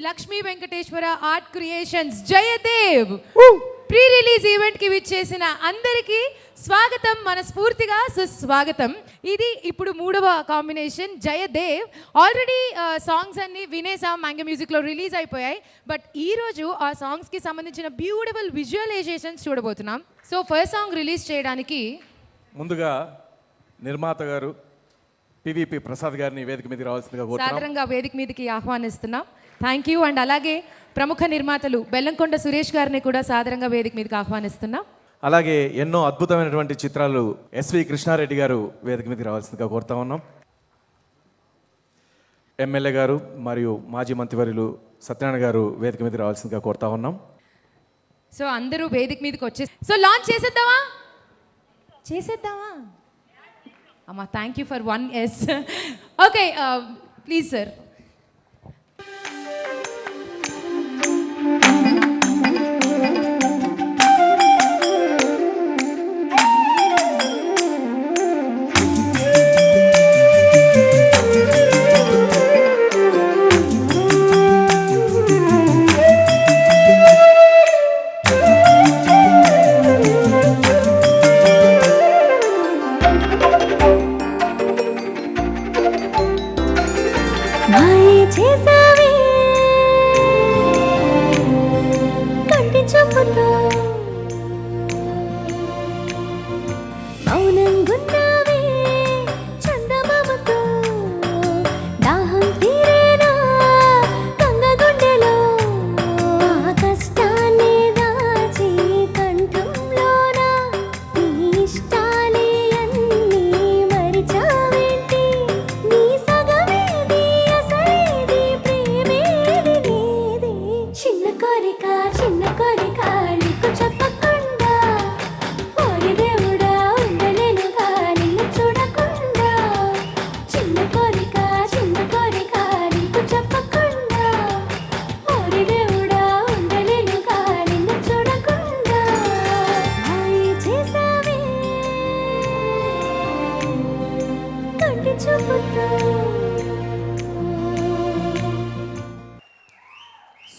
Lakshmi Venkateswara art creations Jayadev pre release event కి విచ్చేసిన అందరికీ స్వాగతం, మనస్ఫూర్తిగా సుస్వాగతం. ఇది ఇప్పుడు మూడవ కాంబినేషన్ జయదేవ్. ఆల్రెడీ సాంగ్స్ అన్ని వినేసాం, మ్యాంగో మ్యూజిక్లో రిలీజ్ అయిపోయాయి. బట్ ఈరోజు ఆ సాంగ్స్కి సంబంధించిన బ్యూటిఫుల్ విజువలైజేషన్స్ చూడబోతున్నాం. సో ఫస్ట్ సాంగ్ రిలీజ్ చేయడానికి ముందుగా నిర్మాత గారు పివిపి ప్రసాద్ గారిని వేదిక మీదకి రావాల్సిందిగా సాధారణంగా వేదిక మీదకి ఆహ్వానిస్తున్నాం. Thank you. అండ్ అలాగే ప్రముఖ నిర్మాతలు బెల్లంకొండ సురేష్ గారిని కూడా సాధారణంగా వేదిక మీదకి ఆహ్వానిస్తున్నాం. అలాగే ఎన్నో అద్భుతమైనటువంటి చిత్రాలు ఎస్వి కృష్ణారెడ్డి గారు వేదిక మీదకి రావాల్సిందిగా కోరుతా ఉన్నాం. ఎమ్మెల్యే గారు మరియు మాజీ మంత్రివర్యులు సత్యనారాయణ గారు వేదిక మీదకి రావాల్సిందిగా కోరుతా ఉన్నాం. సో అందరూ వేదిక మీదకి వచ్చేసి సో లాంచ్ చేసేద్దామా అమ్మా. Thank you for 1S. Okay please sir.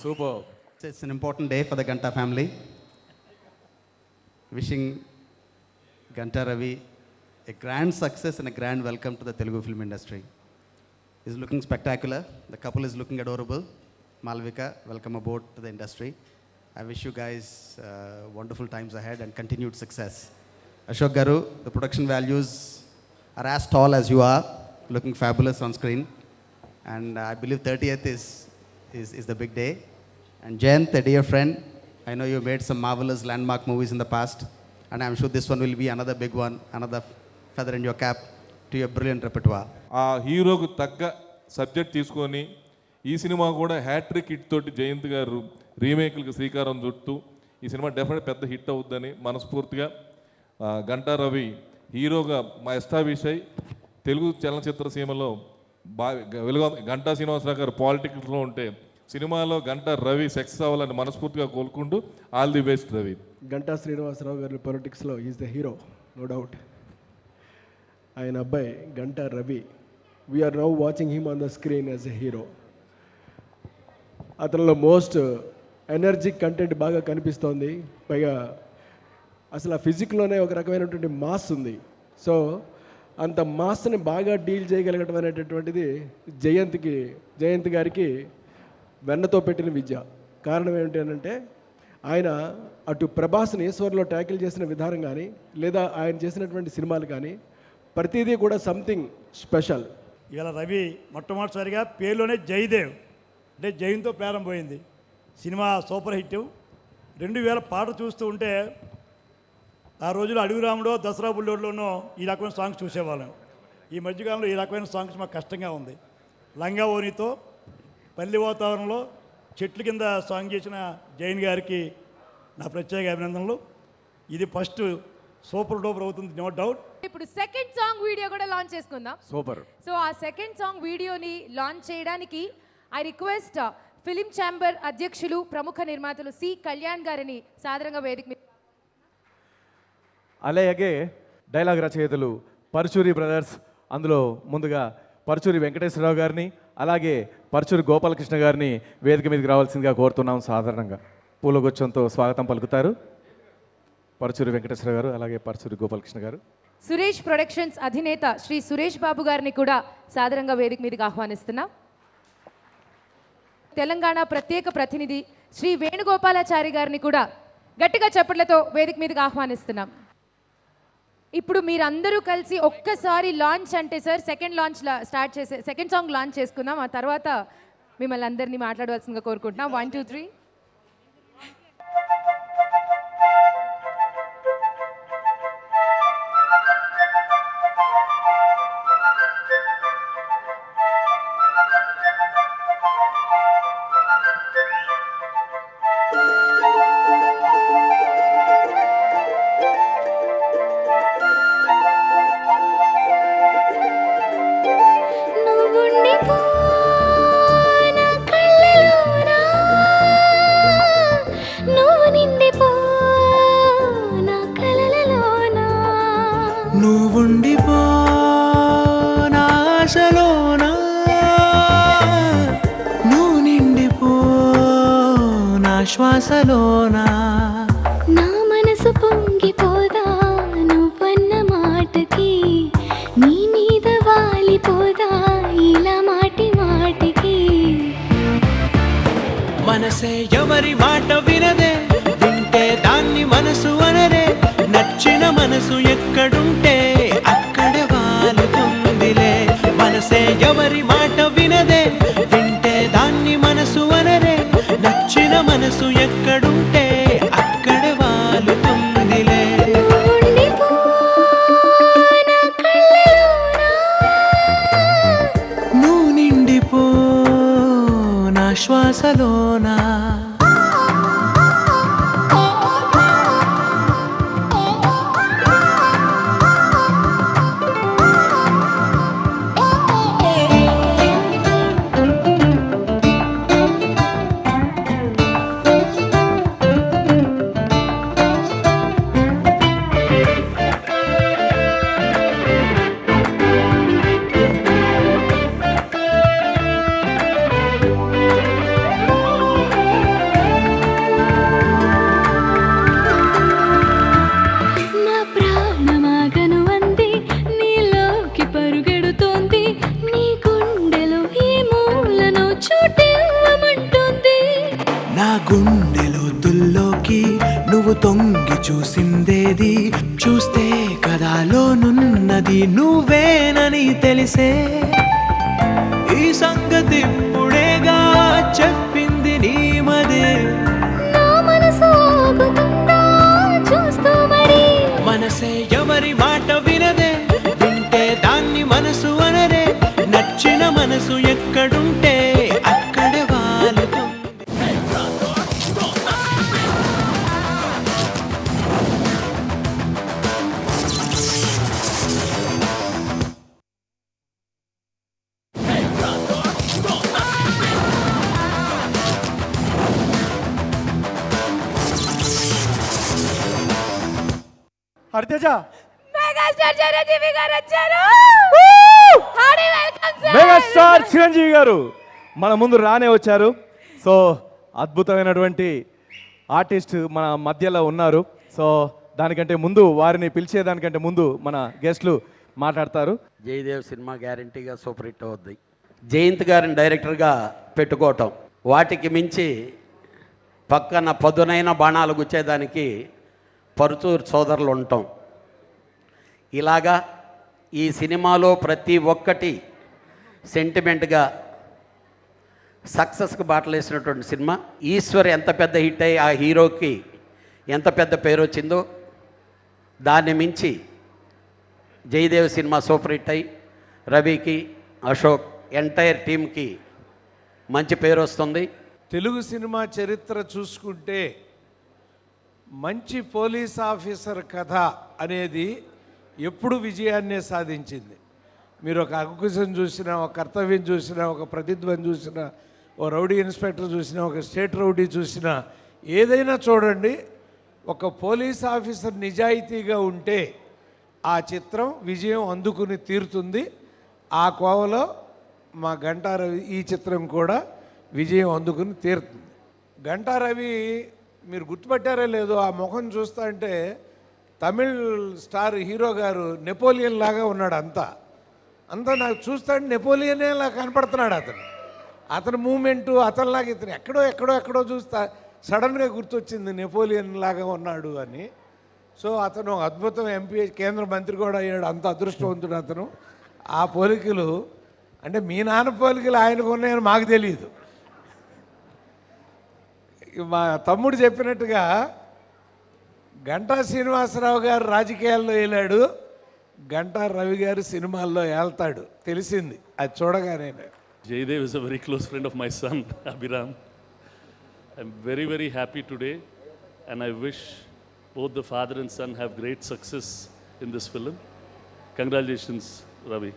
Super. It's an important day for the Ganta family. Wishing Ganta Ravi a grand success and a grand welcome to the Telugu film industry. He's looking spectacular. The couple is looking adorable. Malvika, welcome aboard to the industry. I wish you guys wonderful times ahead and continued success. Ashok Garu, the production values are as tall as you are, looking fabulous on screen. And I believe 30th is the big day. And Jayant, a dear friend, I know you made some marvelous landmark movies in the past, and I'm sure this one will be another big one, another feather in your cap to your brilliant repertoire. ఆ హీరోకు తగ్గ subject తీసుకొని ఈ cinema కూడా hat trick hit తోటి జయంత్ గారు రీమేక్లకు శ్రీకారం చుట్టూ ఈ సినిమా డెఫినెట్ పెద్ద హిట్ అవుద్దని మనస్ఫూర్తిగా గంటా రవి హీరోగా మా ఎస్టాబ్లిష్ అయి తెలుగు చలనచిత్ర సీమలో గంటా శ్రీనివాసరావు గారు పాలిటిక్స్లో ఉంటే సినిమాలో గంటా రవి సక్సెస్ అవ్వాలని మనస్ఫూర్తిగా కోరుకుంటూ all the best Ravi. Ganta Srinivasarao గారి పొలిటిక్స్లో is the hero, no doubt. ఆయన అబ్బాయి Ganta Ravi, we are now watching him on the screen as a hero. అతనిలో మోస్ట్ ఎనర్జిక్ కంటెంట్ బాగా కనిపిస్తోంది. పైగా అసలు ఆ ఫిజిక్లోనే ఒక రకమైనటువంటి మాస్ ఉంది. సో అంత మాస్ని బాగా డీల్ చేయగలగడం అనేటటువంటిది జయంత్ గారికి వెన్నతో పెట్టిన విద్య. కారణం ఏమిటి అంటే ఆయన అటు ప్రభాస్ని ఈశ్వర్లో ట్యాకిల్ చేసిన విధానం కానీ, లేదా ఆయన చేసినటువంటి సినిమాలు కానీ ప్రతిదీ కూడా సంథింగ్ స్పెషల్. ఇవాళ రవి మొట్టమొదటిసారిగా పేరులోనే జయదేవ్ అంటే జయంతో ప్రారంభమైంది. Cinema super hit. 2000 పాట చూస్తూ ఉంటే ఆ రోజుల్లో అడుగురాముడో దసరా బుల్లోడ్లోనో ఈ రకమైన సాంగ్స్ చూసేవాళ్ళం. ఈ మధ్యకాలంలో ఈ రకమైన సాంగ్స్ మాకు కష్టంగా ఉంది. లంగా ఓనితో పల్లి వాతావరణంలో చెట్ల కింద సాంగ్ చేసిన జైన్ గారికి నా ప్రత్యేక అభినందనలు. ఇది ఫస్ట్ సూపర్ డూపర్ అవుతుంది, నో డౌట్. ఇప్పుడు సెకండ్ సాంగ్ వీడియో కూడా లాంచ్ చేసుకుందాం. సూపర్. సో ఆ సెకండ్ సాంగ్ వీడియోని లాంచ్ చేయడానికి ఐ రిక్వెస్ట్ ఫిలిం ఛాంబర్ అధ్యక్షులు ప్రముఖ నిర్మాతలు సి కళ్యాణ్ గారిని సాధారణంగా వేదిక మీద. అలాగే డైలాగ్ రచయితలు పరుచూరి బ్రదర్స్, అందులో ముందుగా పరుచూరి వెంకటేశ్వరరావు గారిని, అలాగే పరచూరి గోపాలకృష్ణ గారిని వేదిక మీదకి రావాల్సిందిగా కోరుతున్నాం. సాధారణంగా పూలగుచ్చంతో స్వాగతం పలుకుతారు పరచూరి వెంకటేశ్వర గారు, అలాగే పరచూరి గోపాలకృష్ణ గారు. సురేష్ ప్రొడక్షన్స్ అధినేత శ్రీ సురేష్ బాబు గారిని కూడా సాదరంగా వేదిక మీదకి ఆహ్వానిస్తున్నాం. తెలంగాణ ప్రత్యేక ప్రతినిధి శ్రీ వేణుగోపాలాచారి గారిని కూడా గట్టిగా చప్పట్లతో వేదిక మీదకి ఆహ్వానిస్తున్నాం. ఇప్పుడు మీరందరూ కలిసి ఒక్కసారి లాంచ్ అంటే సార్ సెకండ్ సాంగ్ లాంచ్ చేసుకుందాం. ఆ తర్వాత మిమ్మల్ని అందరినీ మాట్లాడవలసిందిగా కోరుకుంటున్నాం. 1 2 3. నువ్వుండిపో నా ఆశలోనా, నువ్వు నిండిపో నా శ్వాసలోనా. నా మనసు పొంగిపోదా నువ్వన్న మాటకి, నీ మీద వాలిపోదా ఇలా మాటి మాటికి. మనసే ఎవరి మాట వినదే, వింటే దాన్ని మనసు అనరే. నచ్చిన మనసు ఎక్కడుంటే అక్కడ వాలుతుందిలే. మనసే ఎవరి మాట వినదే, వింటే దాన్ని మనసు అనరే. నచ్చిన మనసు ఎక్కడుంటే అక్కడ వాలుతుందిలే. ఉండిపో నా కళ్ళలోనా, నువ్వు నిండిపో నా శ్వాసలోనా. నా ప్రాణమాగను అంది నీలోకి పరుగెడుతోంది. నీ గుండెలో ఈ మూలను చోటివ్వమంటుంది. నా గుండెలో తుల్లోకి నువ్వు తొంగి చూసిందేది, చూస్తే కథలోనున్నది నువ్వేనని తెలిసే. ఈ సంగతి ఇప్పుడేగా చెప్పింది నీ మదే. నా మనసు ఆగుతుందా చూస్తూ మరి. మనసే ఎవరి మాట వినదే, వింటే దాన్ని మనసు అనరే. నచ్చిన మనసు ఎక్కడుంటే అక్కడ వాలుతుంది. హరితేజ, మెగాస్టార్ చిరంజీవి గారు వచ్చారు. Hardy welcome sir. Megastar Chiranjeevi గారు మన ముందు రానే వచ్చారు. సో అద్భుతమైనటువంటి ఆర్టిస్ట్ మన మధ్యలో ఉన్నారు. సో దానికంటే ముందు, వారిని పిలిచేదానికంటే ముందు మన గెస్ట్లు మాట్లాడతారు. జయదేవ్ సినిమా గ్యారంటీగా సూపర్ హిట్ అవుద్ది. జయంత్ గారిని డైరెక్టర్గా పెట్టుకోవటం, వాటికి మించి పక్కన పదునైన బాణాలు గుచ్చేదానికి పరుచూరు సోదరులు ఉండటం. ఇలాగా ఈ సినిమాలో ప్రతి ఒక్కటి సెంటిమెంట్గా సక్సెస్కి బాటలేసినటువంటి సినిమా. ఈశ్వర్ ఎంత పెద్ద హిట్ అయ్యి ఆ హీరోకి ఎంత పెద్ద పేరు వచ్చిందో, దాన్ని మించి జయదేవ్ సినిమా సూపర్ హిట్ అయ్యి రవికి, అశోక్, ఎంటైర్ టీంకి మంచి పేరు వస్తుంది. తెలుగు సినిమా చరిత్ర చూసుకుంటే మంచి పోలీస్ ఆఫీసర్ కథ అనేది ఎప్పుడు విజయాన్నే సాధించింది. మీరు ఒక అకుశం చూసినా, ఒక కర్తవ్యం చూసినా, ఒక ప్రతిధ్వని చూసినా, ఓ రౌడీ ఇన్స్పెక్టర్ చూసినా, ఒక స్టేట్ రౌడీ చూసినా, ఏదైనా చూడండి, ఒక పోలీస్ ఆఫీసర్ నిజాయితీగా ఉంటే ఆ చిత్రం విజయం అందుకుని తీరుతుంది. ఆ కోవలో మా గంటా రవి ఈ చిత్రం కూడా విజయం అందుకుని తీరుతుంది. గంటా రవి మీరు గుర్తుపట్టారో లేదో, ఆ ముఖం చూస్తా అంటే తమిళ్ స్టార్ హీరో గారు నెపోలియన్ లాగా ఉన్నాడు. అంతా నాకు చూస్తాడు నెపోలియనే లాగా కనపడుతున్నాడు. అతని మూమెంటు అతనిలాగా ఇతను ఎక్కడో చూస్తా సడన్గా గుర్తొచ్చింది నెపోలియన్ లాగా ఉన్నాడు అని. సో అతను అద్భుతం ఎంపీ, కేంద్ర మంత్రి కూడా అయ్యాడు. అంత అదృష్టవంతుడు అతను. ఆ పోలికలు అంటే మీ నాన్న పోలికలు ఆయనకు ఉన్నాయని మాకు తెలియదు. మా తమ్ముడు చెప్పినట్టుగా గంటా శ్రీనివాసరావు గారు రాజకీయాల్లో వెళ్ళాడు, గంటా రవి గారు సినిమాల్లో వెళ్తాడు, తెలిసింది అది చూడగానే. Jaydev is a very close friend of my son, Abhiram. I'm very, very happy today, and I wish both the father and son have great success in this film. Congratulations, Ravi.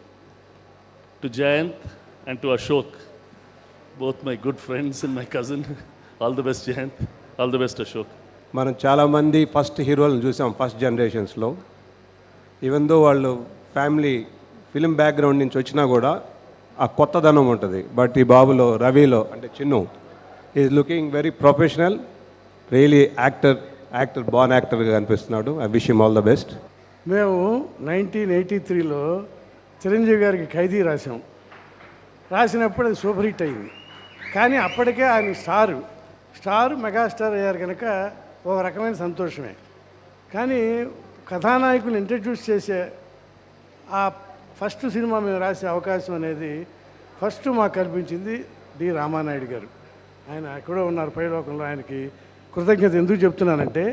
To Jayant and to Ashok, both my good friends and my cousin. All the best, Jayant. All the best, Ashok. మనం చాలామంది first హీరోలను చూసాం first జనరేషన్స్లో. Even though వాళ్ళు family film background నుంచి వచ్చినా కూడా ఆ కొత్తదనం ఉంటుంది. బట్ ఈ బాబులో రవిలో అంటే Chinnu is looking very professional, really actor born యాక్టర్గా అనిపిస్తున్నాడు. I wish him all the best. మేము 1983లో చిరంజీవి గారికి ఖైదీ రాసినప్పుడు అది సూపర్ హిట్ అయింది. కానీ అప్పటికే ఆయన స్టారు మెగాస్టార్ అయ్యారు కనుక ఒక రకమైన సంతోషమే. కానీ కథానాయకుని ఇంట్రడ్యూస్ చేసే ఆ ఫస్ట్ సినిమా మేము రాసే అవకాశం అనేది ఫస్ట్ మాకు కల్పించింది డి రామానాయుడు గారు. ఆయన ఎక్కడో ఉన్నారు పైలోకంలో. ఆయనకి కృతజ్ఞత ఎందుకు చెప్తున్నానంటే,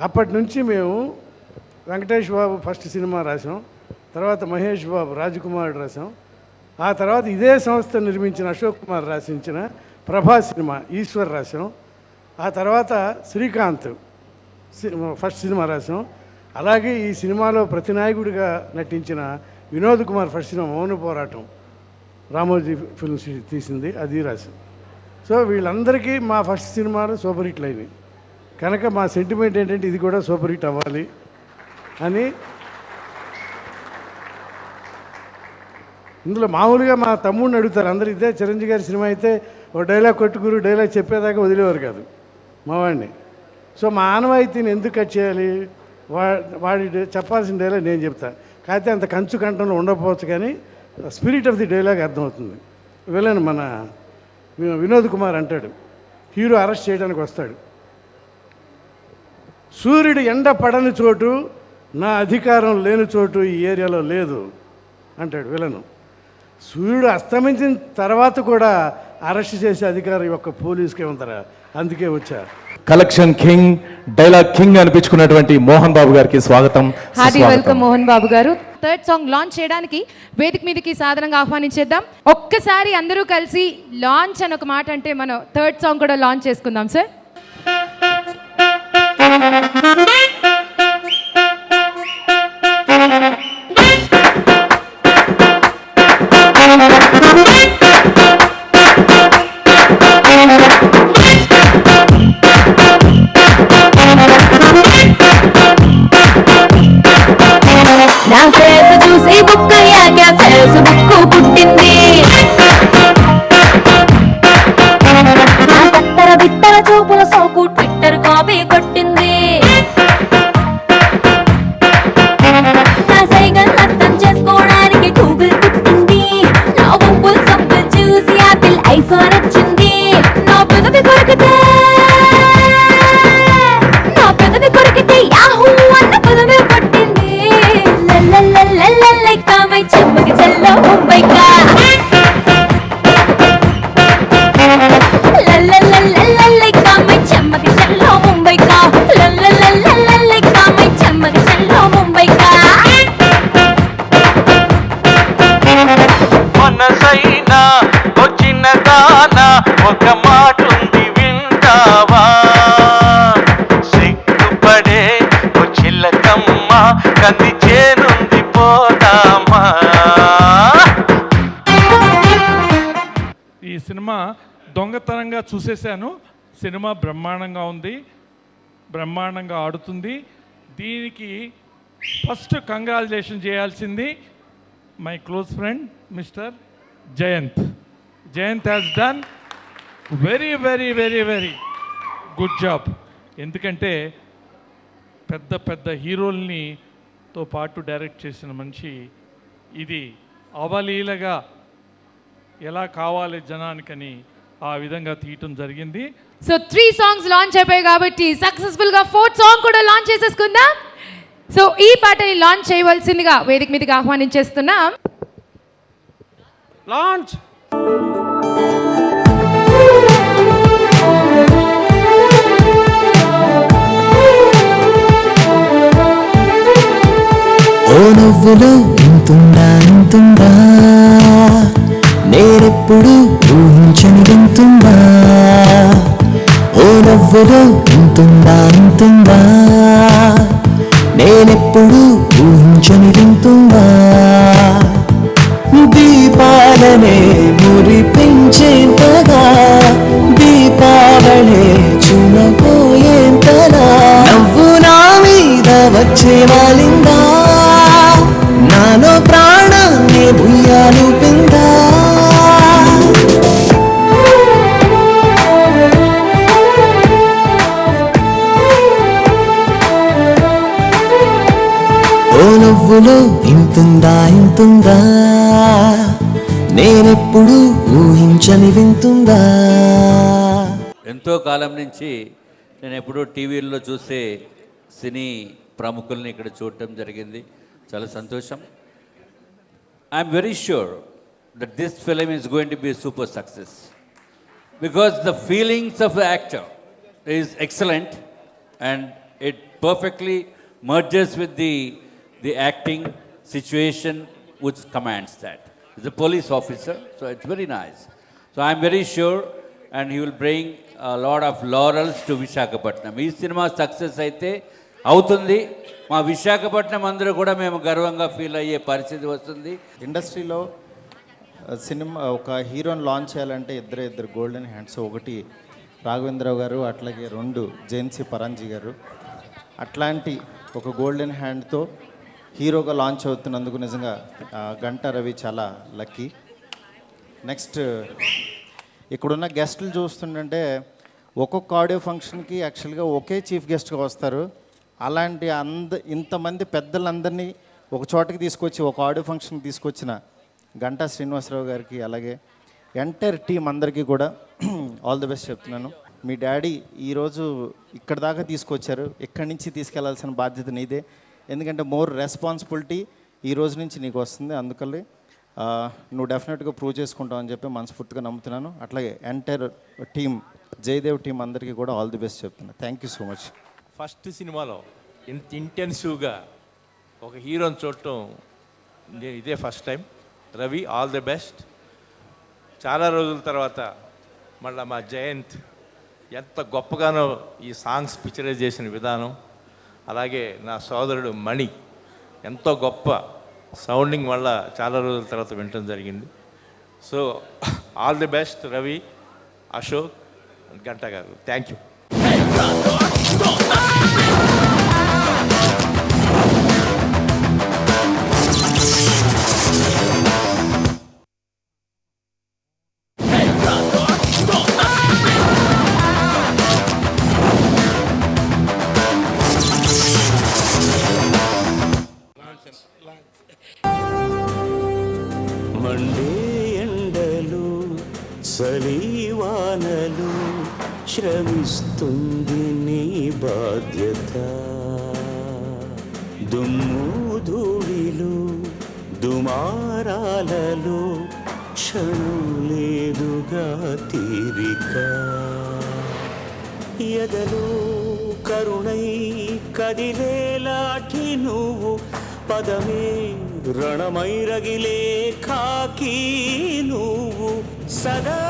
అప్పటి నుంచి మేము వెంకటేష్ బాబు ఫస్ట్ సినిమా రాసాం, తర్వాత మహేష్ బాబు రాజకుమారుడు రాసాం, ఆ తర్వాత ఇదే సంస్థ నిర్మించిన అశోక్ కుమార్ రాసించిన ప్రభా సినిమా ఈశ్వర్ రాసాం, ఆ తర్వాత శ్రీకాంత్ ఫస్ట్ సినిమా రాసాం. అలాగే ఈ సినిమాలో ప్రతినాయకుడిగా నటించిన వినోద్ కుమార్ ఫస్ట్ సినిమా మౌన పోరాటం రామోజీ ఫిల్మ్స్ తీసింది, అది రాసాం. సో వీళ్ళందరికీ మా ఫస్ట్ సినిమాలు సూపర్ హిట్లు అయినాయి కనుక మా సెంటిమెంట్ ఏంటంటే ఇది కూడా సూపర్ హిట్ అవ్వాలి అని. ఇందులో మామూలుగా మా తమ్ముడిని అడుగుతారు అందరూ, ఇదే చిరంజీవి గారి సినిమా అయితే ఒక డైలాగ్ కొట్టుకురు డైలాగ్ చెప్పేదాకా వదిలేవారు కాదు మా వాడిని. సో మా ఆనవాయితీని ఎందుకు కట్ చేయాలి, వాడి చెప్పాల్సిన డైలాగ్ నేను చెప్తా. కాకపోతే అంత కంచు కంఠంలో ఉండకపోవచ్చు కానీ స్పిరిట్ ఆఫ్ ది డైలాగ్ అర్థమవుతుంది. విలన్ మన వినోద్ కుమార్ అంటాడు, హీరో అరెస్ట్ చేయడానికి వస్తాడు, సూర్యుడు ఎండ పడని చోటు నా అధికారం లేని చోటు ఈ ఏరియాలో లేదు అంటాడు విలను. సూర్యుడు అస్తమించిన తర్వాత కూడా అరెస్ట్ చేసే అధికారం యొక్క పోలీసుకే ఉందరా, అందుకే వచ్చా. కలెక్షన్ కింగ్, డైలాగ్ కింగ్ అనిపించుకున్నటువంటి మోహన్ బాబు గారికి స్వాగతం. హార్టీ వెల్కమ్ మోహన్ బాబు గారు. థర్డ్ సాంగ్ లాంచ్ చేయడానికి వేదిక మీదకి సాధారణంగా ఆహ్వానించేద్దాం. ఒక్కసారి అందరూ కలిసి లాంచ్ అని ఒక మాట అంటే మనం థర్డ్ సాంగ్ కూడా లాంచ్ చేసుకుందాం సార్. నా ఫేస్ చూసి బుక్ అయ్యాక ఫేస్బుక్ పుట్టింది, నా కత్తర బిత్తర చూపుల సోకు ట్విట్టర్ కాపీ కొట్టింది, నా సైగల్ అర్థం చేసుకోవడానికి గూగుల్ పుట్టింది, నా బొబ్బుల్ సబ్బులు చూసి యాపిల్ ఐఫోన్ వచ్చింది, నా పెదవి కొరికితే యాహూ అన్న పదవి పట్టింది, లల్లల్లల్లల్లల్లైకా my చెమ్మకి Chhello ముంబైకా, లల్లల్లల్లల్లల్లైకా my చెమ్మకి Chhello ముంబైకా, లల్లల్లల్లల్లల్లైకా my చెమ్మకి చెల్లో ముంబైకా. మనసైనా వచ్చిన దానా ఒక మాటుంది వింటావా, సిగ్గుపడే ఓ చిల్లకమ్మ కంది చేనుంది పోదామా. ఈ సినిమా దొంగతనంగా చూసేశాను. సినిమా బ్రహ్మాండంగా ఉంది, బ్రహ్మాండంగా ఆడుతుంది. దీనికి ఫస్ట్ కంగ్రాచులేషన్ చేయాల్సింది my close friend mister Jayant has done very, very, very, very good job. ఎందుకంటే పెద్ద పెద్ద హీరోల్ని తో పాటు డైరెక్ట్ చేసిన మనిషి ఇది అవలీలగా ఎలా కావాలి జనానికని ఆ విధంగా తీయటం జరిగింది. సో 3 సాంగ్స్ లాంచ్ అయిపోయాయి కాబట్టి సక్సెస్ఫుల్ గా 4th సాంగ్ కూడా లాంచ్ చేసేసుకుందాం. సో ఈ పాటని లాంచ్ చేయవలసిందిగా వేదిక మీదకి ఆహ్వానించేస్తున్నాం. లాంచ్. ఓ నవ్వులో ఇంతుందా నేనెప్పుడు ఊహించని వింతుందా, ఓ నవ్వులో ఇంతుందా నేనెప్పుడు ఊహించని వింతుందా, దీపాలనే మురిపించేంతగా దీపావళే చునపోయేంతలా నవ్వు నా మీద వచ్చే వాలిందా, నాలో ప్రాణాన్ని ఉయ్యాలు పిందా. ఓ నవ్వులో ఇంతుందా నేనెప్పుడు ఊహించని వింతుందా. ఎంతో కాలం నుంచి నేను ఎప్పుడూ టీవీల్లో చూసే సినీ ప్రముఖుల్ని ఇక్కడ చూడటం జరిగింది. చాలా సంతోషం. I'm very sure that this film is going to be super success because the feelings of the actor is excellent and it perfectly merges with the acting situation which commands that. He's a police officer, so it's very nice. So I'm very sure and he will bring a lot of laurels to Visakhapatnam. Ee cinema success aithe avutundi, మా విశాఖపట్నం అందరూ కూడా మేము గర్వంగా feel అయ్యే పరిస్థితి వస్తుంది. ఇండస్ట్రీలో cinema ఒక హీరోని లాంచ్ చేయాలంటే ఇద్దరు గోల్డెన్ హ్యాండ్స్, ఒకటి రాఘవేంద్రరావు గారు, అట్లాగే 2 జేన్సీ పరాంజీ గారు. అట్లాంటి ఒక గోల్డెన్ హ్యాండ్తో హీరోగా లాంచ్ అవుతున్నందుకు నిజంగా గంటా రవి చాలా లక్కీ. నెక్స్ట్ ఇక్కడున్న గెస్టులు చూస్తుంటే ఒక్కొక్క ఆడియో ఫంక్షన్కి యాక్చువల్గా ఒకే చీఫ్ గెస్ట్గా వస్తారు. అలాంటి ఇంతమంది పెద్దలందరినీ ఒక చోటకి తీసుకొచ్చి ఒక ఆడియో ఫంక్షన్కి తీసుకొచ్చిన గంటా శ్రీనివాసరావు గారికి, అలాగే ఎంటైర్ టీం అందరికీ కూడా ఆల్ ది బెస్ట్ చెప్తున్నాను. మీ డాడీ ఈరోజు ఇక్కడ దాకా తీసుకొచ్చారు, ఇక్కడి నుంచి తీసుకెళ్లాల్సిన బాధ్యత నీదే. ఎందుకంటే మోర్ రెస్పాన్సిబిలిటీ ఈ రోజు నుంచి నీకు వస్తుంది. అందుకని నువ్వు డెఫినెట్గా ప్రూవ్ చేసుకుంటావు అని చెప్పి మనస్ఫూర్తిగా నమ్ముతున్నాను. అట్లాగే ఎంటైర్ టీం, జయదేవ్ టీం అందరికీ కూడా ఆల్ ది బెస్ట్ చెప్తున్నాను. Thank you so much. First సినిమాలో ఇంత ఇంటెన్సివ్గా ఒక హీరోని చూడటం ఇదే first time. Ravi all the best. చాలా రోజుల తర్వాత మళ్ళీ మా జయంత్ ఎంత గొప్పగానో ఈ సాంగ్స్ పిక్చరైజ్ చేసిన విధానం, అలాగే నా సోదరుడు మణి ఎంతో గొప్ప సౌండింగ్ వల్ల చాలా రోజుల తర్వాత వినటం జరిగింది. So all the best Ravi, Ashok, Ganta గారు. Thank you. మండే ఎండలు చలివానలు శ్రమిస్తుంది నీ బాధ్యత, దుమ్ము ధూళిలు దుమారాలలో క్షణం లేదుగా తీరిక, ఎదలో కరుణై కదిలేలాటి నువ్వు పదమే రణమై రగిలే కాకి నువ్వు, సదా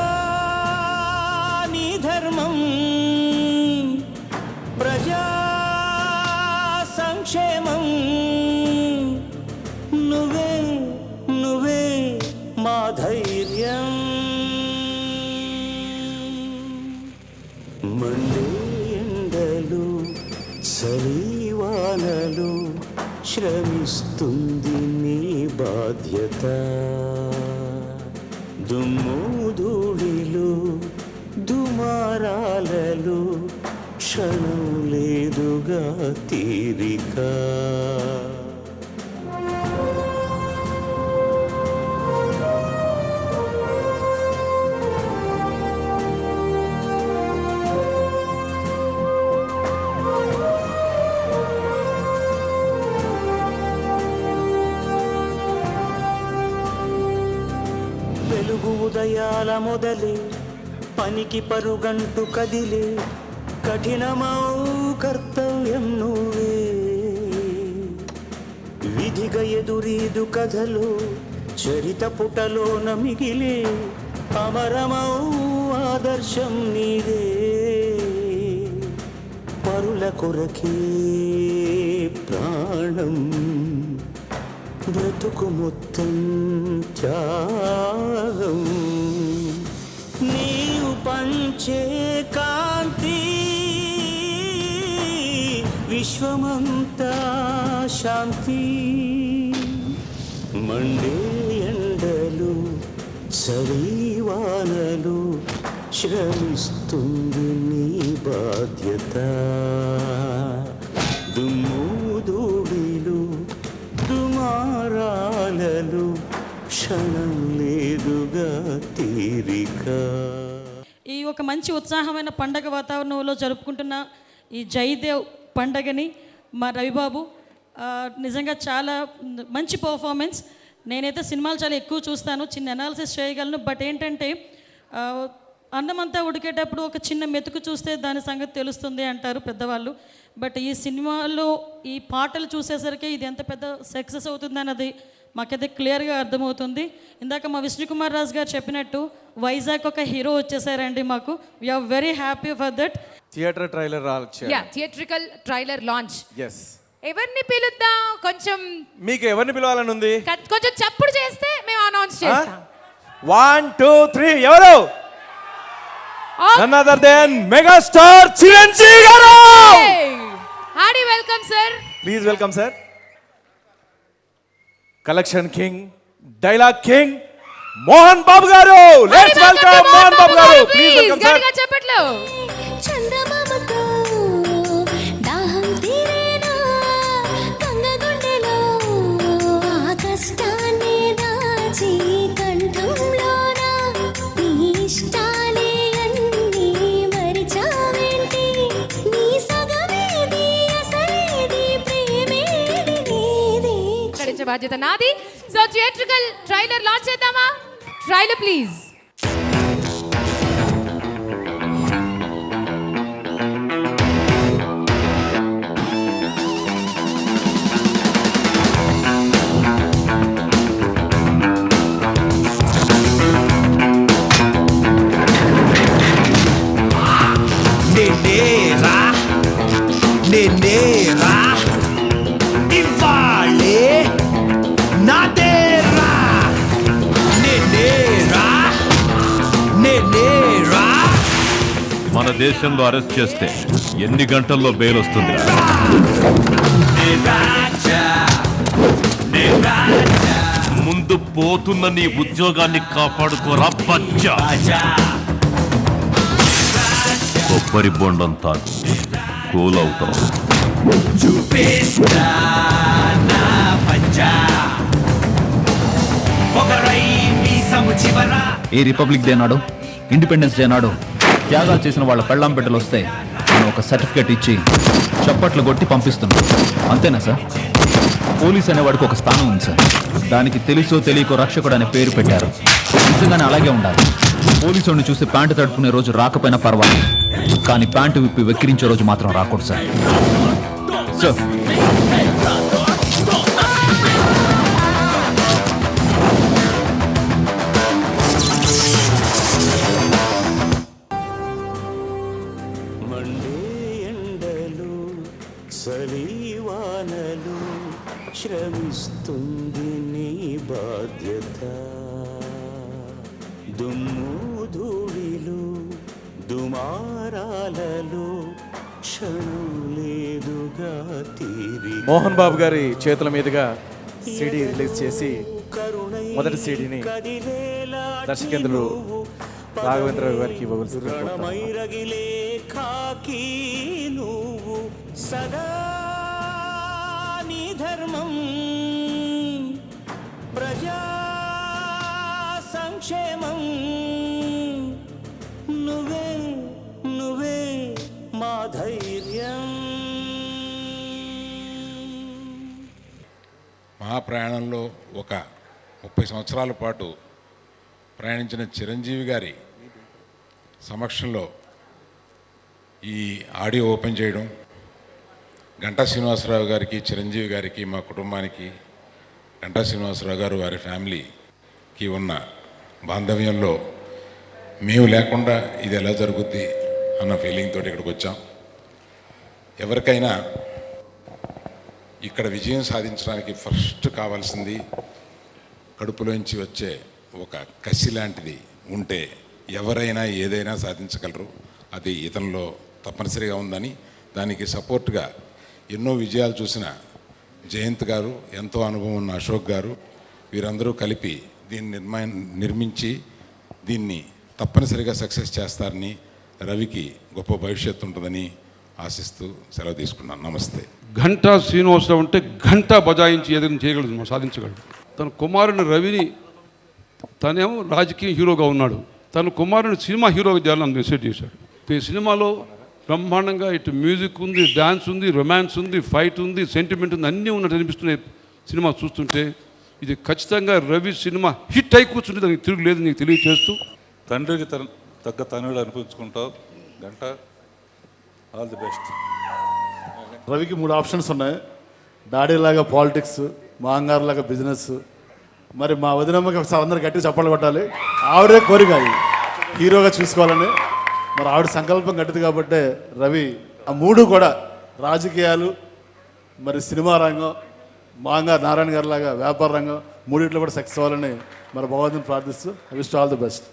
నీ ధర్మం ప్రజా సంక్షేమం, నువ్వే నువ్వే మా ధైర్యం. మండే ఎండలు చలివానలు శ్రమిస్తుంది నీ బాధ్యత, దుమ్ము ధూళిలు దుమారాలలో క్షణం లేదుగా తీరిక. వెలుగు ఉదయాల మొదలే పనికి పరుగంటు కదిలే కఠినమౌ కర్తవ్యం నువ్వే. విధిగా ఎదురీదు కథలో చరిత పుటలోన మిగిలే అమరమౌ ఆదర్శం నీదే. పరుల కొరకే ప్రాణం బ్రతుకు మొత్తం త్యాగం. నీవు పంచే కాంతి విశ్వమంతా శాంతి. మండే ఎండలు చలివానలు శ్రమిస్తుంది నీ బాధ్యత. దుమ్ము ధూళిలు దుమారాలలు క్షణం లేదుగా తీరిక. ఈ ఒక మంచి ఉత్సాహమైన పండగ వాతావరణంలో జరుపుకుంటున్న ఈ జయదేవ్ పండగని మా రవిబాబు నిజంగా చాలా మంచి పర్ఫార్మెన్స్. నేనైతే సినిమాలు చాలా ఎక్కువ చూస్తాను, చిన్న అనాలిసిస్ చేయగలను. బట్ ఏంటంటే అన్నమంతా ఉడికేటప్పుడు ఒక చిన్న మెతుకు చూస్తే దాని సంగతి తెలుస్తుంది అంటారు పెద్దవాళ్ళు. బట్ ఈ సినిమాలో ఈ పాటలు చూసేసరికి ఇది ఎంత పెద్ద సక్సెస్ అవుతుందన్నది మాకైతే క్లియర్గా అర్థమవుతుంది. ఇందాక మా విష్ణుకుమార్ రాజు గారు చెప్పినట్టు వైజాగ్ ఒక హీరో వచ్చేసారండి మాకు. We are very happy for that. Theatre trailer theatrical trailer launch. Yes. ఎవరిని పిలుద్దాం? కొంచెం మీకు ఎవరిని పిలవాలని ఉంది? కొంచెం చప్పుడు చేస్తే మేము అనౌన్స్ చేస్తాం. 1 2 3 ఎవరు? None other than megastar Chiranjeevi గారు. Hearty welcome sir. Please welcome sir. Collection king, dialogue king Mohan Babu గారు. లెట్స్ వెల్కమ్ మోహన్ బాబు గారు. Please welcome sir. గట్టిగా చెప్పట్లు. చందమామతో దాహం తీరేనా గంగగుండెలో ఆ కష్టాన్ని దాచి కంఠంలోన నీ ఇష్టాలే అన్నీ మరిచావేంటి నీ సగమేది అసలేది ప్రేమేది నీది. ఇక్కడించే బాధ్యత నాది. సో థియేట్రికల్ ట్రైలర్ లాంచ్ చేద్దామా? Trailer please. నేనేరా ఇవ్వాలే నాదేరా. నేనేరా మన దేశంలో అరెస్ట్ చేస్తే ఎన్ని గంటల్లో బెయిల్ వస్తుంది? ముందు పోతున్న నీ ఉద్యోగాన్ని కాపాడుకోరా బచ్చా. కొబ్బరి బొండం తాగు, కూల్ అవుతాం. చూపిస్తా నా పంజా ఒకరై మీసము చివరా. ఈ రిపబ్లిక్ డే నాడు, ఇండిపెండెన్స్ డే నాడు త్యాగాలు చేసిన వాళ్ళ పెళ్ళాం బిడ్డలు వస్తే మనం ఒక సర్టిఫికేట్ ఇచ్చి చప్పట్లు కొట్టి పంపిస్తున్నాం. అంతేనా సార్? పోలీస్ అనేవాడికి ఒక స్థానం ఉంది సార్. దానికి తెలుసో తెలియకో రక్షకుడు అనే పేరు పెట్టారు. నిజంగానే అలాగే ఉండాలి. పోలీసుని చూసి ప్యాంటు తడుపుకునే రోజు రాకపోయినా పర్వాలేదు, కానీ ప్యాంటు విప్పి వెక్కిరించే రోజు మాత్రం రాకూడదు సార్. సార్ మండే ఎండలు చలివానలు శ్రమిస్తుంది నీ బాధ్యత. దుమ్ము ధూళిలు దుమారాలలో క్షణం లేదుగా తీరి. మోహన్ బాబు గారి చేతుల మీదుగా సిడి రిలీజ్ చేసి మొదటి సిడిని దర్శకేంద్రులు రాఘవేంద్ర గారికి ఇవ్వవలసిందిగా కోరుతాను. రణమైరగిలే ఖాకీ నువ్వు సదా నీ ధర్మం ప్రజా సంక్షేమం నువ్వే నువ్వే మా ధైర్యం. మా ప్రయాణంలో ఒక 30 సంవత్సరాల పాటు ప్రయాణించిన చిరంజీవి గారి సమక్షంలో ఈ ఆడియో ఓపెన్ చేయడం, గంటా శ్రీనివాసరావు గారికి, చిరంజీవి గారికి, మా కుటుంబానికి, గంటా శ్రీనివాసరావు గారు వారి ఫ్యామిలీకి ఉన్న బాంధవ్యంలో మేము లేకుండా ఇది ఎలా జరుగుద్ది అన్న ఫీలింగ్ తోటి ఇక్కడికి వచ్చాం. ఎవరికైనా ఇక్కడ విజయం సాధించడానికి ఫస్ట్ కావాల్సింది కడుపులోంచి వచ్చే ఒక కసి లాంటిది ఉంటే ఎవరైనా ఏదైనా సాధించగలరు. అది ఇతనిలో తప్పనిసరిగా ఉందని, దానికి సపోర్ట్గా ఎన్నో విజయాలు చూసిన జయంత్ గారు, ఎంతో అనుభవం ఉన్న అశోక్ గారు, వీరందరూ కలిపి దీన్ని నిర్మించి దీన్ని తప్పనిసరిగా సక్సెస్ చేస్తారని, రవికి గొప్ప భవిష్యత్తు ఉంటుందని ఆశిస్తూ సెలవు తీసుకున్నాను. నమస్తే. గంటా శ్రీనివాసరావు అంటే గంటా బజాయించి ఏదైనా చేయగలదు, సాధించగలడు. తన కుమారుని రవిని, తనేమో రాజకీయ హీరోగా ఉన్నాడు, తన కుమారుని సినిమా హీరోగా చేయాలని డిసైడ్ చేశాడు. ఈ సినిమాలో బ్రహ్మాండంగా ఇటు మ్యూజిక్ ఉంది, డ్యాన్స్ ఉంది, రొమాన్స్ ఉంది, ఫైట్ ఉంది, సెంటిమెంట్ ఉంది, అన్నీ ఉన్నట్టు అనిపిస్తున్నాయి. సినిమా చూస్తుంటే ఇది ఖచ్చితంగా రవి సినిమా హిట్ అయి కూర్చుంటే దానికి తిరుగులేదు నీకు తెలియచేస్తూ, తండ్రికి తగ్గ తనుడు అనిపించుకుంటావు గంట. All the best. రవికి 3 ఆప్షన్స్ ఉన్నాయి. డాడీ లాగా పాలిటిక్స్, మా అంగారు లాగా బిజినెస్. మరి మా వదినమ్మకి ఒకసారి అందరు గట్టిగా చప్పట్లు కొట్టాలి. ఆవిడే కోరిక హీరోగా చూసుకోవాలని. మరి ఆవిడ సంకల్పం గట్టిది కాబట్టి రవి ఆ 3 కూడా రాజకీయాలు, మరి సినిమా రంగం, మా అంగారు నారాయణ గారి లాగా వ్యాపార రంగం, 3 కూడా సక్సెస్ అవ్వాలని మరి భగవంతుని ప్రార్థిస్తూ I wish all the best.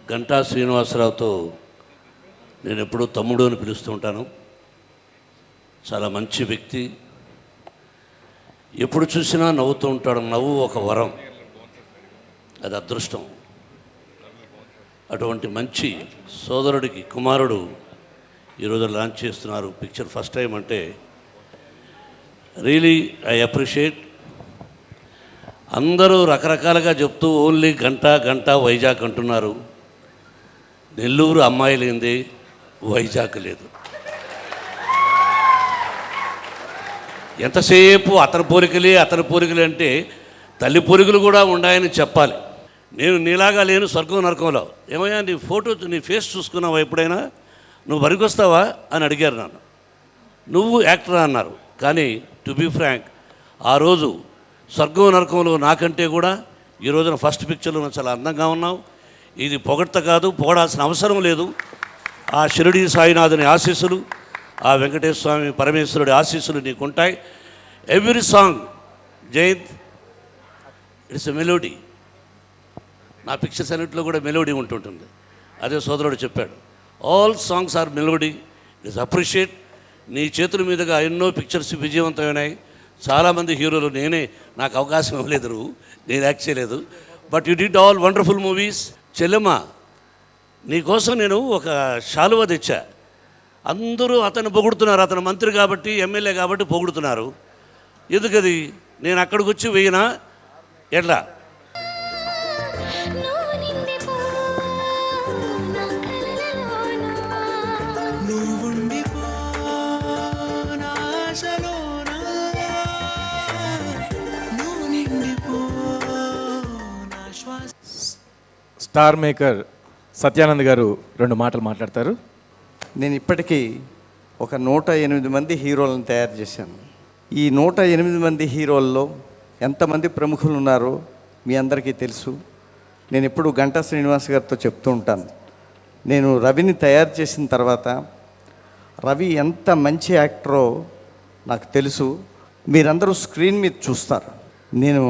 Ganta శ్రీనివాసరావుతో నేను ఎప్పుడూ తమ్ముడు అని పిలుస్తూ ఉంటాను. చాలా మంచి వ్యక్తి, ఎప్పుడు చూసినా నవ్వుతూ ఉంటాడు. నవ్వు ఒక వరం, అది అదృష్టం. అటువంటి మంచి సోదరుడికి కుమారుడు ఈరోజు లాంచ్ చేస్తున్నారు పిక్చర్ ఫస్ట్ టైం అంటే రియలీ ఐ అప్రిషియేట్. అందరూ రకరకాలుగా చెప్తూ ఓన్లీ గంటా వైజాగ్ అంటున్నారు. నెల్లూరు అమ్మాయి లేనిది వైజాగ్ లేదు. ఎంతసేపు అతని పోలికలే అంటే తల్లి పోలికలు కూడా ఉన్నాయని చెప్పాలి. నేను నీలాగా లేను స్వర్గం నరకంలో. ఏమయ్యా నీ ఫోటో, నీ ఫేస్ చూసుకున్నావా ఎప్పుడైనా? నువ్వు వరికొస్తావా అని అడిగారు నన్ను. నువ్వు యాక్టర్ అన్నారు. కానీ టు బీ ఫ్రాంక్, ఆ రోజు స్వర్గం నరకంలో నాకంటే కూడా ఈ రోజున ఫస్ట్ పిక్చర్లో చాలా అందంగా ఉన్నావు. ఇది పొగడ్త కాదు, పొగడాల్సిన అవసరం లేదు. ఆ షిరిడి సాయినాథుని ఆశీస్సులు, ఆ వెంకటేశ్వర స్వామి పరమేశ్వరుడి ఆశీస్సులు నీకుంటాయి. Every song Jayanth it's a melody. నా పిక్చర్స్ అన్నింటిలో కూడా మెలోడీ ఉంటుంటుంది. అదే సోదరుడు చెప్పాడు, all songs are melody. It's appreciate. నీ చేతుల మీదుగా ఎన్నో పిక్చర్స్ విజయవంతమైనాయి. చాలామంది హీరోలు నాకు అవకాశం ఇవ్వలేదు, నేను యాక్ట్ చేయలేదు. But you did all wonderful movies. చెల్లెమ్మ, నీకోసం నేను ఒక శాలువ తెచ్చా. అందరూ అతను పొగుడుతున్నారు, అతను మంత్రి కాబట్టి, ఎమ్మెల్యే కాబట్టి పొగుడుతున్నారు. ఎందుకది? నేను అక్కడికి వచ్చి వేయినా ఎట్లా? స్టార్ మేకర్ సత్యానంద్ గారు 2 మాటలు మాట్లాడతారు. నేను ఇప్పటికీ ఒక 108 మంది హీరోలను తయారు చేశాను. ఈ 108 మంది హీరోల్లో ఎంతమంది ప్రముఖులు ఉన్నారో మీ అందరికీ తెలుసు. నేను ఎప్పుడు గంటా శ్రీనివాస్ గారితో చెప్తూ ఉంటాను, నేను రవిని తయారు చేసిన తర్వాత రవి ఎంత మంచి యాక్టరో నాకు తెలుసు. మీరందరూ స్క్రీన్ మీద చూస్తారు. నేను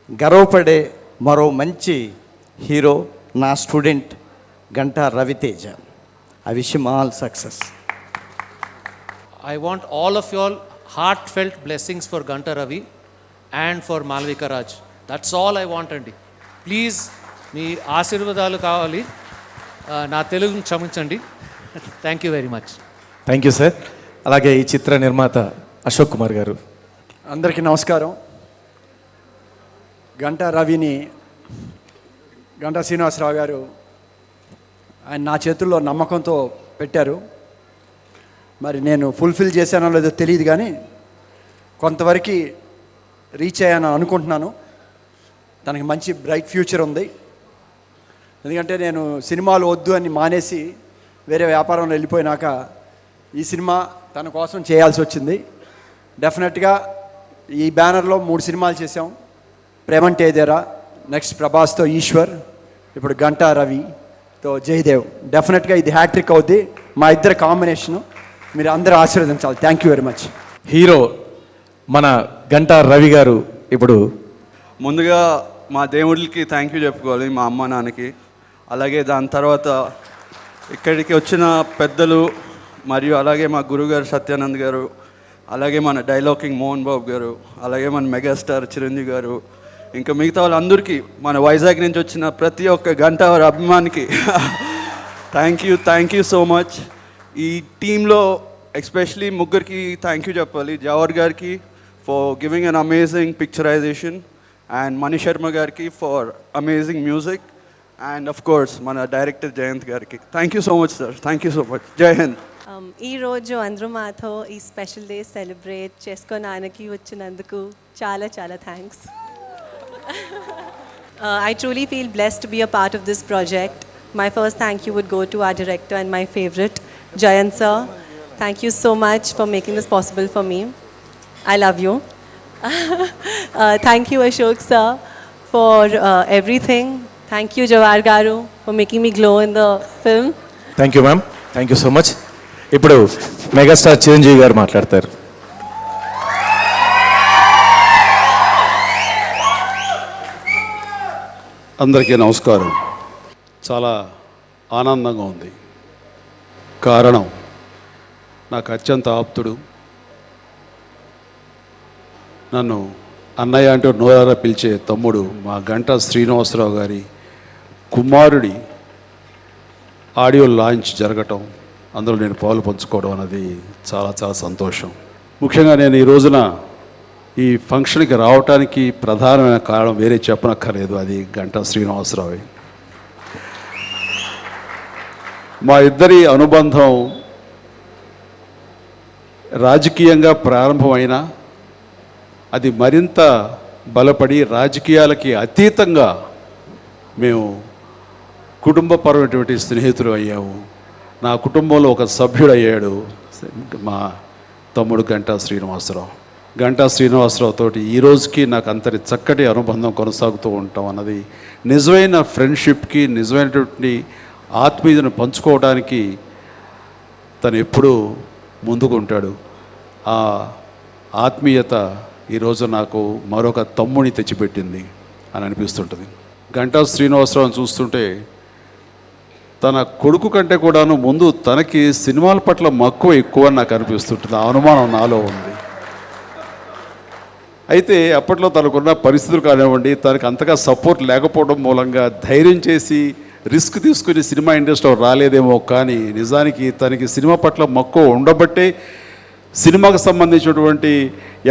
గర్వపడే మరో మంచి హీరో నా student Ganta Raviteja. I wish him all success. I want all of you all heartfelt blessings for Ganta Ravi and for Malvika Raj. That's all I want అండి. ప్లీజ్ మీ ఆశీర్వాదాలు కావాలి. నా తెలుగుని క్షమించండి. Thank you very much. Thank you sir. అలాగే ఈ చిత్ర నిర్మాత అశోక్ కుమార్ గారు. అందరికీ నమస్కారం. గంటా రవిని గంటా శ్రీనివాసరావు గారు ఆయన నా చేతుల్లో నమ్మకంతో పెట్టారు. మరి నేను ఫుల్ఫిల్ చేశానో లేదో తెలియదు, కానీ కొంతవరకు రీచ్ అయ్యాను అనుకుంటున్నాను. తనకి మంచి బ్రైట్ ఫ్యూచర్ ఉంది. ఎందుకంటే నేను సినిమాలు వద్దు అని మానేసి వేరే వ్యాపారంలో వెళ్ళిపోయినాక ఈ సినిమా తన కోసం చేయాల్సి వచ్చింది. డెఫినెట్గా ఈ బ్యానర్లో 3 సినిమాలు చేసాం. ప్రేమంటేదేరా, నెక్స్ట్ ప్రభాస్తో ఈశ్వర్, ఇప్పుడు గంటా రవితో జయదేవ్. డెఫినెట్గా ఇది హ్యాట్రిక్ అవుద్ది. మా ఇద్దరి కాంబినేషను మీరు అందరూ ఆశీర్వదించాలి. Thank you very much. Hero మన గంటా రవి గారు. ఇప్పుడు ముందుగా మా దేవుడికి థ్యాంక్ యూ చెప్పుకోవాలి, మా అమ్మ నాన్నకి. అలాగే దాని తర్వాత ఇక్కడికి వచ్చిన పెద్దలు మరియు అలాగే మా గురుగారు సత్యానంద్ గారు, అలాగే మన డైలాగ్ కింగ్ మోహన్ బాబు గారు, అలాగే మన మెగాస్టార్ చిరంజీవి గారు, ఇంకా మిగతా వాళ్ళందరికీ, మన వైజాగ్ నుంచి వచ్చిన ప్రతి ఒక్క గంటా వారి అభిమానికి థ్యాంక్ యూ సో మచ్. ఈ టీంలో ఎస్పెషలీ ముగ్గురికి థ్యాంక్ యూ చెప్పాలి. జావర్ గారికి for giving an amazing picturisation, and Mani Sharma గారికి for amazing music, and of course మన డైరెక్టర్ జయంత్ గారికి thank you so much sir. Thank you so much. Jai Hind. ఈరోజు అందరూ మాతో ఈ స్పెషల్ డే సెలబ్రేట్ చేసుకోవడానికి వచ్చినందుకు చాలా చాలా thanks. I truly feel blessed to be a part of this project. My first thank you would go to our director and my favorite, Jayant sir. Thank you so much for making this possible for me. I love you. Thank you Ashok sir for everything. Thank you Jawar garu for making me glow in the film. Thank you ma'am. Thank you so much. ఇప్పుడు megastar Chiranjeevi గారు మాట్లాడతారు. అందరికీ నమస్కారం. చాలా ఆనందంగా ఉంది. కారణం నాకు అత్యంత ఆప్తుడు, నన్ను అన్నయ్య అంటూ నోరారా పిలిచే తమ్ముడు మా గంటా శ్రీనివాసరావు గారి కుమారుడి ఆడియో లాంచ్ జరగటం, అందులో నేను పాలు పంచుకోవడం అనేది చాలా చాలా సంతోషం. ముఖ్యంగా నేను ఈ రోజున ఈ ఫంక్షన్కి రావడానికి ప్రధానమైన కారణం వేరే చెప్పనక్కర్లేదు, అది గంటా శ్రీనివాసరావు. మా ఇద్దరి అనుబంధం రాజకీయంగా ప్రారంభమైన అది మరింత బలపడి రాజకీయాలకి అతీతంగా మేము కుటుంబపరమైనటువంటి స్నేహితులు అయ్యాము. నా కుటుంబంలో ఒక సభ్యుడు అయ్యాడు మా తమ్ముడు గంటా శ్రీనివాసరావు. గంటా శ్రీనివాసరావు తోటి ఈ రోజుకి నాకు అంతటి చక్కటి అనుబంధం కొనసాగుతూ ఉంటాం అన్నది నిజమైన ఫ్రెండ్షిప్కి, నిజమైనటువంటి ఆత్మీయతను పంచుకోవడానికి తను ఎప్పుడూ ముందుకు ఉంటాడు. ఆ ఆత్మీయత ఈరోజు నాకు మరొక తమ్ముని తెచ్చిపెట్టింది అని అనిపిస్తుంటుంది. గంటా శ్రీనివాసరావుని చూస్తుంటే తన కొడుకు కంటే కూడాను ముందు తనకి సినిమాల పట్ల మక్కువ ఎక్కువ అని నాకు అనిపిస్తుంటుంది. ఆ అనుమానం నాలో ఉంది. అయితే అప్పట్లో తనకున్న పరిస్థితులు కానివ్వండి, తనకు అంతగా సపోర్ట్ లేకపోవడం మూలంగా ధైర్యం చేసి రిస్క్ తీసుకుని సినిమా ఇండస్ట్రీలో రాలేదేమో, కానీ నిజానికి తనకి సినిమా పట్ల మక్కువ ఉండబట్టే సినిమాకు సంబంధించినటువంటి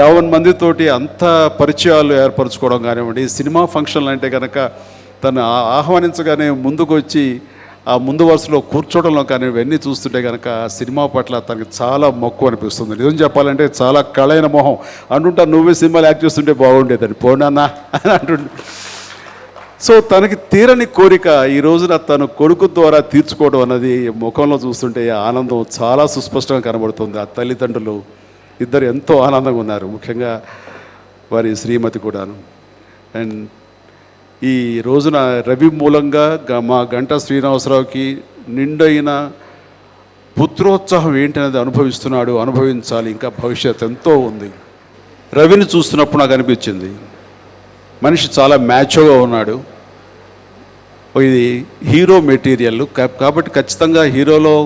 50 మందితోటి అంత పరిచయాలు ఏర్పరచుకోవడం కానివ్వండి, సినిమా ఫంక్షన్లు అంటే కనుక తను ఆహ్వానించగానే ముందుకు వచ్చి ఆ ముందు వరుసలో కూర్చోవడంలో కానీ ఇవన్నీ చూస్తుంటే కనుక సినిమా పట్ల తనకి చాలా మక్కువ అనిపిస్తుంది. నిజం చెప్పాలంటే చాలా కళైన మొహం. అంటుంటా నువ్వే సినిమాలు యాక్ట్ చేస్తుంటే బాగుండేదని, పోనాన్నా అని అంటుండే. సో తనకి తీరని కోరిక ఈ రోజున తను కొడుకు ద్వారా తీర్చుకోవడం అన్నది ముఖంలో చూస్తుంటే ఆనందం చాలా సుస్పష్టంగా కనబడుతుంది. ఆ తల్లిదండ్రులు ఇద్దరు ఎంతో ఆనందంగా ఉన్నారు, ముఖ్యంగా వారి శ్రీమతి కూడాను. అండ్ ఈ రోజున రవి మూలంగా మా గంటా శ్రీనివాసరావుకి నిండైన పుత్రోత్సాహం ఏంటనేది అనుభవిస్తున్నాడు, అనుభవించాలి, ఇంకా భవిష్యత్ ఎంతో ఉంది. రవిని చూస్తున్నప్పుడు నాకు అనిపించింది మనిషి చాలా మ్యాచోగా ఉన్నాడు, ఇది హీరో మెటీరియల్ కాబట్టి ఖచ్చితంగా హీరోలో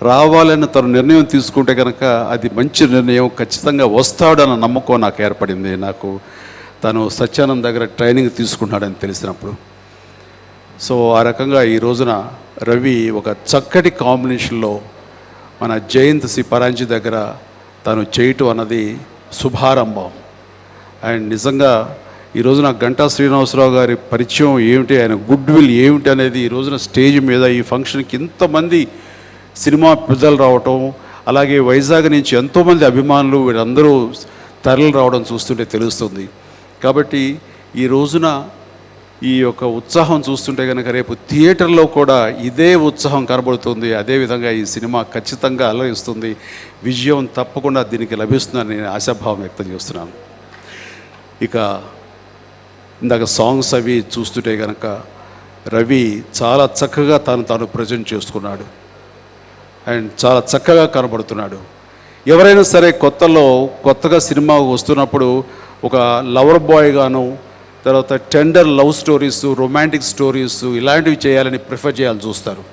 రావాలని తను నిర్ణయం తీసుకుంటే కనుక అది మంచి నిర్ణయం, ఖచ్చితంగా వస్తాడన్న నమ్మకం నాకు ఏర్పడింది. నాకు తను సత్యానంద్ దగ్గర ట్రైనింగ్ తీసుకున్నాడని తెలిసినప్పుడు. సో ఆ రకంగా ఈ రోజున రవి ఒక చక్కటి కాంబినేషన్లో మన జయంత్ సి పరాంజీ దగ్గర తను చేయటం అన్నది శుభారంభం. అండ్ నిజంగా ఈ రోజున గంటా శ్రీనివాసరావు గారి పరిచయం ఏమిటి, ఆయన గుడ్ విల్ ఏమిటి అనేది ఈ రోజున స్టేజ్ మీద ఈ ఫంక్షన్కి ఇంతమంది సినిమా ప్రజలు రావటం, అలాగే వైజాగ్ నుంచి ఎంతోమంది అభిమానులు వీళ్ళందరూ తరలి రావడం చూస్తుంటే తెలుస్తుంది. కాబట్టి ఈ రోజున ఈ యొక్క ఉత్సాహం చూస్తుంటే కనుక రేపు థియేటర్లో కూడా ఇదే ఉత్సాహం కనబడుతుంది. అదేవిధంగా ఈ సినిమా ఖచ్చితంగా అలరిస్తుంది, విజయం తప్పకుండా దీనికి లభిస్తుందని నేను ఆశాభావం వ్యక్తం చేస్తున్నాను. ఇక ఇందాక సాంగ్స్ అవి చూస్తుంటే కనుక రవి చాలా చక్కగా తాను ప్రజెంట్ చేసుకున్నాడు అండ్ చాలా చక్కగా కనబడుతున్నాడు. ఎవరైనా సరే కొత్తగా సినిమా వస్తున్నప్పుడు ఒక లవర్ బాయ్ గాను, తర్వాత tender love stories, romantic stories ఇలాంటివి చేయాలని ప్రిఫర్ చేయాలని చూస్తారు.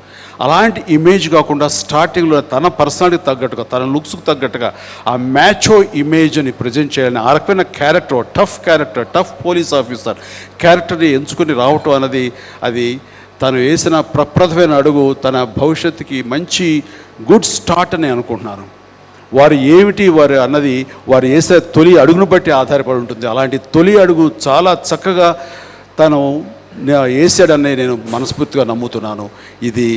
అలాంటి ఇమేజ్ కాకుండా స్టార్టింగ్లో తన పర్సనాలిటీకి తగ్గట్టుగా, తన లుక్స్కి తగ్గట్టుగా ఆ మ్యాచో ఇమేజ్ని ప్రజెంట్ చేయాలని ఆ రకమైన క్యారెక్టర్, టఫ్ పోలీస్ ఆఫీసర్ క్యారెక్టర్ని ఎంచుకొని రావటం అన్నది అది తను వేసిన ప్రప్రథమైన అడుగు తన భవిష్యత్తుకి మంచి గుడ్ స్టార్ట్ అని అనుకుంటున్నాను. వారు ఏమిటి వారు అన్నది వారు వేసే తొలి అడుగును బట్టి ఆధారపడి ఉంటుంది. అలాంటి తొలి అడుగు చాలా చక్కగా తను వేసాడని నేను మనస్ఫూర్తిగా నమ్ముతున్నాను. ఇది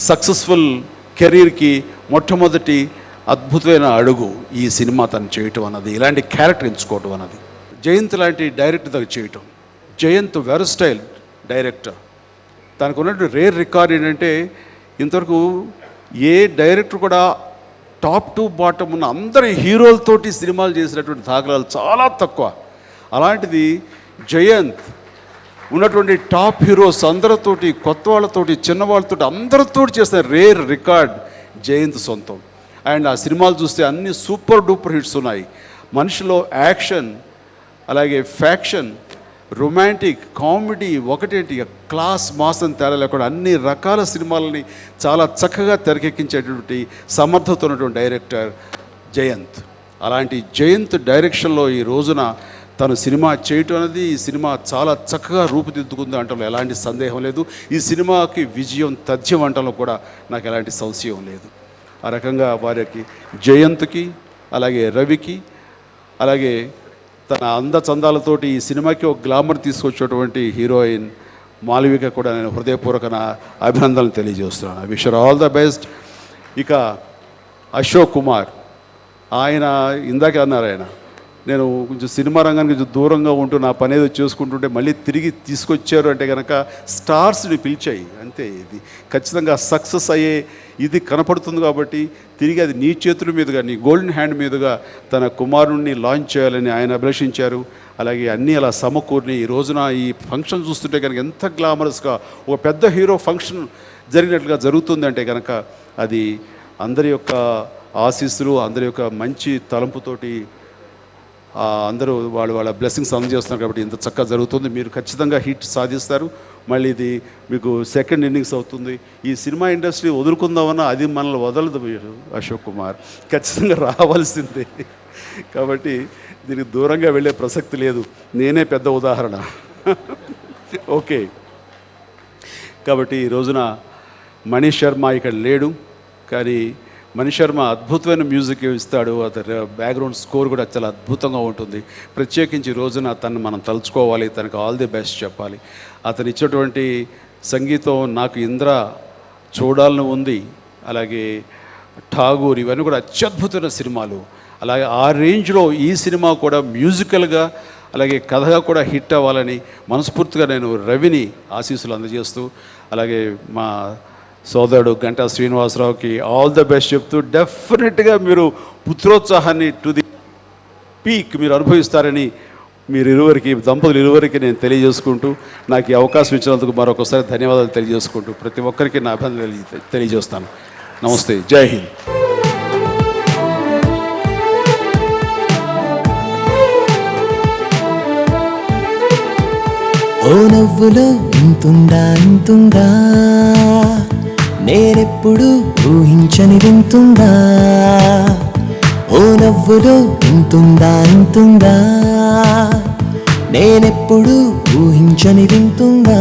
సక్సెస్ఫుల్ కెరీర్కి మొట్టమొదటి అద్భుతమైన అడుగు ఈ సినిమా తను చేయటం అన్నది, ఇలాంటి క్యారెక్టర్ ఎంచుకోవటం అన్నది. జయంత్ లాంటి డైరెక్టర్ దగ్గర చేయటం. Jayanth versatile director. తనకు ఉన్నటువంటి రేర్ రికార్డ్ ఏంటంటే ఇంతవరకు ఏ డైరెక్టర్ కూడా టాప్ టు బాటమ్ ఉన్న అందరి హీరోలతోటి సినిమాలు చేసినటువంటి దాఖలాలు చాలా తక్కువ. అలాంటిది జయంత్ ఉన్నటువంటి టాప్ హీరోస్ అందరితోటి, కొత్త వాళ్ళతోటి, చిన్నవాళ్ళతోటి అందరితోటి చేసిన రేర్ రికార్డ్ జయంత్ సొంతం. అండ్ ఆ సినిమాలు చూస్తే అన్ని సూపర్ డూపర్ హిట్స్ ఉన్నాయి. మనిషిలో యాక్షన్, అలాగే ఫ్యాక్షన్, రొమాంటిక్, కామెడీ ఒకటేంటి క్లాస్ మాస్ అని తేడా లేకుండా అన్ని రకాల సినిమాలని చాలా చక్కగా తెరకెక్కించేటువంటి సమర్థత ఉన్నటువంటి డైరెక్టర్ జయంత్. అలాంటి జయంత్ డైరెక్షన్లో ఈ రోజున తను సినిమా చేయటం అనేది ఈ సినిమా చాలా చక్కగా రూపుదిద్దుకుంది అంటలో ఎలాంటి సందేహం లేదు. ఈ సినిమాకి విజయం తథ్యం అంటలో కూడా నాకు ఎలాంటి సంశయం లేదు. ఆ రకంగా వారికి జయంత్కి, అలాగే రవికి, అలాగే తన అందచందాలతోటి ఈ సినిమాకి ఒక గ్లామర్ తీసుకొచ్చేటువంటి హీరోయిన్ మాలవిక కూడా నేను హృదయపూర్వక అభినందనలు తెలియజేస్తున్నాను. I wish all the best. ఇక అశోక్ కుమార్, ఆయన ఇందాకే అన్నారు, ఆయన నేను కొంచెం సినిమా రంగానికి కొంచెం దూరంగా ఉంటూ నా పని ఏదో చేసుకుంటుంటే మళ్ళీ తిరిగి తీసుకొచ్చారు అంటే కనుక స్టార్స్ని పిలిచాయి అంతే. ఇది ఖచ్చితంగా సక్సెస్ అయ్యే ఇది కనపడుతుంది కాబట్టి తిరిగి అది నీ చేతుల మీదుగా, నీ గోల్డెన్ హ్యాండ్ మీదుగా తన కుమారుణ్ణి లాంచ్ చేయాలని ఆయన అభిలషించారు. అలాగే అన్నీ అలా సమకూర్ని ఈ రోజున ఈ ఫంక్షన్ చూస్తుంటే కనుక ఎంత గ్లామరస్గా ఒక పెద్ద హీరో ఫంక్షన్ జరిగినట్లుగా జరుగుతుంది అంటే కనుక అది అందరి యొక్క ఆశీస్సులు, అందరి యొక్క మంచి తలంపుతోటి అందరూ వాళ్ళ బ్లెస్సింగ్స్ అందజేస్తున్నారు కాబట్టి ఇంత చక్కగా జరుగుతుంది. మీరు ఖచ్చితంగా హిట్ సాధిస్తారు. మళ్ళీ ఇది మీకు సెకండ్ ఇన్నింగ్స్ అవుతుంది. ఈ సినిమా ఇండస్ట్రీ వదులుకుందామన్నా అది మనల్ని వదలదు మీరు అశోక్ కుమార్, ఖచ్చితంగా రావాల్సిందే. కాబట్టి దీనికి దూరంగా వెళ్ళే ప్రసక్తి లేదు. నేనే పెద్ద ఉదాహరణ. ఓకే, కాబట్టి ఈ రోజున మనీష్ శర్మ ఇక్కడ లేడు, కానీ మనీష్ శర్మ అద్భుతమైన మ్యూజిక్ ఇస్తాడు. అతని బ్యాక్గ్రౌండ్ స్కోర్ కూడా చాలా అద్భుతంగా ఉంటుంది. ప్రత్యేకించి ఈ రోజున తను మనం తలుచుకోవాలి, తనకు ఆల్ ది బెస్ట్ చెప్పాలి. అతను ఇచ్చేటువంటి సంగీతం నాకు ఇంద్ర చూడాలని ఉంది, అలాగే ఠాగూర్, ఇవన్నీ కూడా అత్యద్భుతమైన సినిమాలు. అలాగే ఆ రేంజ్లో ఈ సినిమా కూడా మ్యూజికల్గా అలాగే కథగా కూడా హిట్ అవ్వాలని మనస్ఫూర్తిగా నేను రవిని ఆశీస్సులు అందజేస్తూ, అలాగే మా సోదరుడు గంటా శ్రీనివాసరావుకి ఆల్ ద బెస్ట్ చెప్తూ, డెఫినెట్గా మీరు పుత్రోత్సాహాన్ని టు ది పీక్ మీరు అనుభవిస్తారని దంపతులు ఇరువురికి నేను తెలియజేసుకుంటూ, నాకు ఈ అవకాశం ఇచ్చినందుకు మరొకసారి ధన్యవాదాలు తెలియజేసుకుంటూ ప్రతి ఒక్కరికి నా అభినందనలు తెలియజేస్తాను. నమస్తే, జై హింద్. ఓ నవ్వులో ఇంతుందా ఇంతుందా, నేనెప్పుడు ఊహించని వింతుందా. ఓ నవ్వులో ఇంతుందా ఇంతుందా, నేనెప్పుడు ఊహించని వింతుందా.